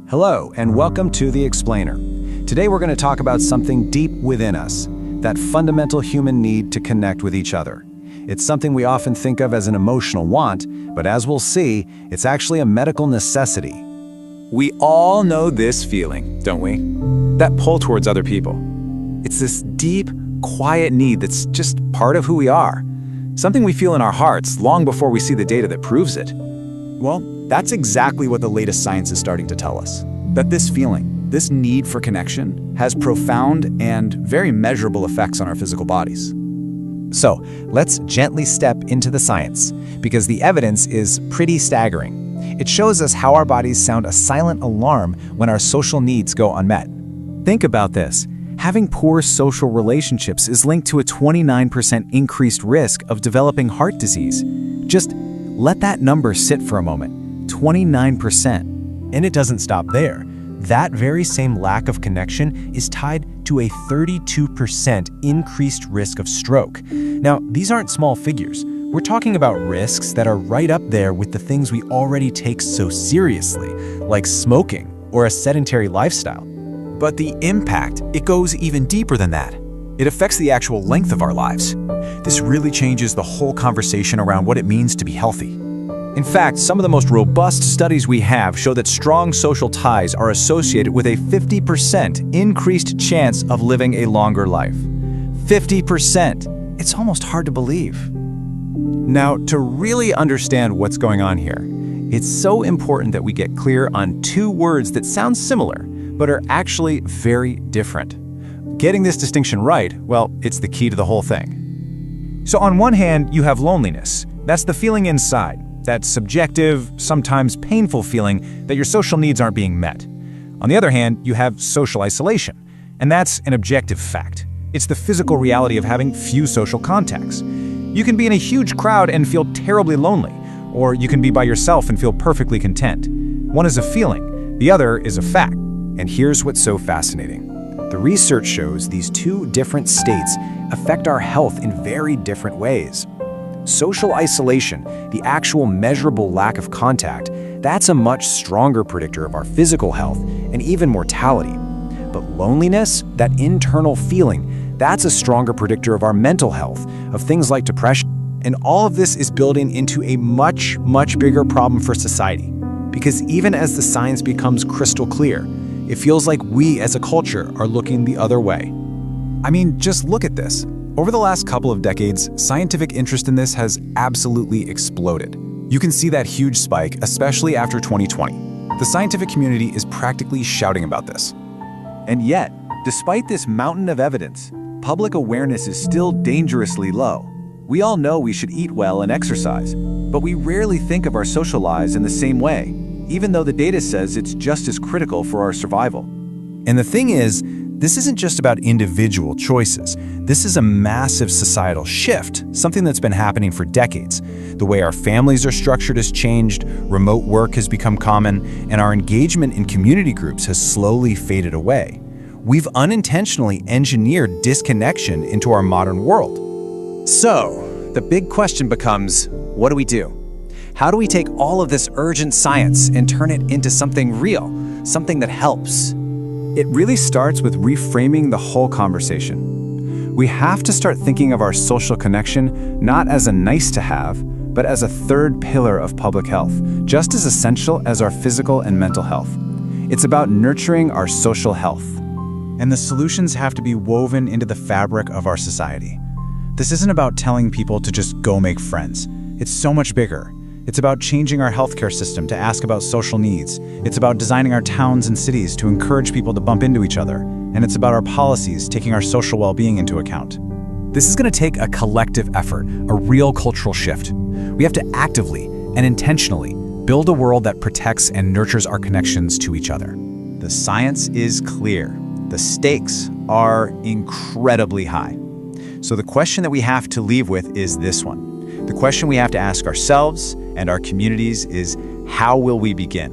Hello, and welcome to The Explainer. Today we're going to talk about something deep within us, that fundamental human need to connect with each other. It's something we often think of as an emotional want, but as we'll see, it's actually a medical necessity. We all know this feeling, don't we? That pull towards other people. It's this deep, quiet need that's just part of who we are. Something we feel in our hearts long before we see the data that proves it. Well, that's exactly what the latest science is starting to tell us. That this feeling, this need for connection, has profound and very measurable effects on our physical bodies. So, let's gently step into the science, because the evidence is pretty staggering. It shows us how our bodies sound a silent alarm when our social needs go unmet. Think about this. Having poor social relationships is linked to a 29% increased risk of developing heart disease. Just let that number sit for a moment. 29%. And it doesn't stop there. That very same lack of connection is tied to a 32% increased risk of stroke. Now, these aren't small figures. We're talking about risks that are right up there with the things we already take so seriously, like smoking or a sedentary lifestyle. But the impact, it goes even deeper than that. It affects the actual length of our lives. This really changes the whole conversation around what it means to be healthy. In fact, some of the most robust studies we have show that strong social ties are associated with a 50% increased chance of living a longer life. 50%! It's almost hard to believe. Now, to really understand what's going on here, it's so important that we get clear on two words that sound similar, but are actually very different. Getting this distinction right, well, it's the key to the whole thing. So on one hand, you have loneliness. That's the feeling inside, that subjective, sometimes painful feeling that your social needs aren't being met. On the other hand, you have social isolation, and that's an objective fact. It's the physical reality of having few social contacts. You can be in a huge crowd and feel terribly lonely, or you can be by yourself and feel perfectly content. One is a feeling, the other is a fact. And here's what's so fascinating. The research shows these two different states affect our health in very different ways. Social isolation, the actual measurable lack of contact, that's a much stronger predictor of our physical health and even mortality. But loneliness, that internal feeling, that's a stronger predictor of our mental health, of things like depression. And all of this is building into a much, much bigger problem for society. Because even as the science becomes crystal clear, it feels like we as a culture are looking the other way. I mean, just look at this. Over the last couple of decades, scientific interest in this has absolutely exploded. You can see that huge spike, especially after 2020. The scientific community is practically shouting about this. And yet, despite this mountain of evidence, public awareness is still dangerously low. We all know we should eat well and exercise, but we rarely think of our social lives in the same way, even though the data says it's just as critical for our survival. And the thing is, this isn't just about individual choices. This is a massive societal shift, something that's been happening for decades. The way our families are structured has changed, remote work has become common, and our engagement in community groups has slowly faded away. We've unintentionally engineered disconnection into our modern world. So, the big question becomes, what do we do? How do we take all of this urgent science and turn it into something real, something that helps? It really starts with reframing the whole conversation. We have to start thinking of our social connection not as a nice-to-have, but as a third pillar of public health, just as essential as our physical and mental health. It's about nurturing our social health. And the solutions have to be woven into the fabric of our society. This isn't about telling people to just go make friends. It's so much bigger. It's about changing our healthcare system to ask about social needs. It's about designing our towns and cities to encourage people to bump into each other. And it's about our policies taking our social well-being into account. This is going to take a collective effort, a real cultural shift. We have to actively and intentionally build a world that protects and nurtures our connections to each other. The science is clear. The stakes are incredibly high. So the question that we have to leave with is this one. The question we have to ask ourselves and our communities is, how will we begin?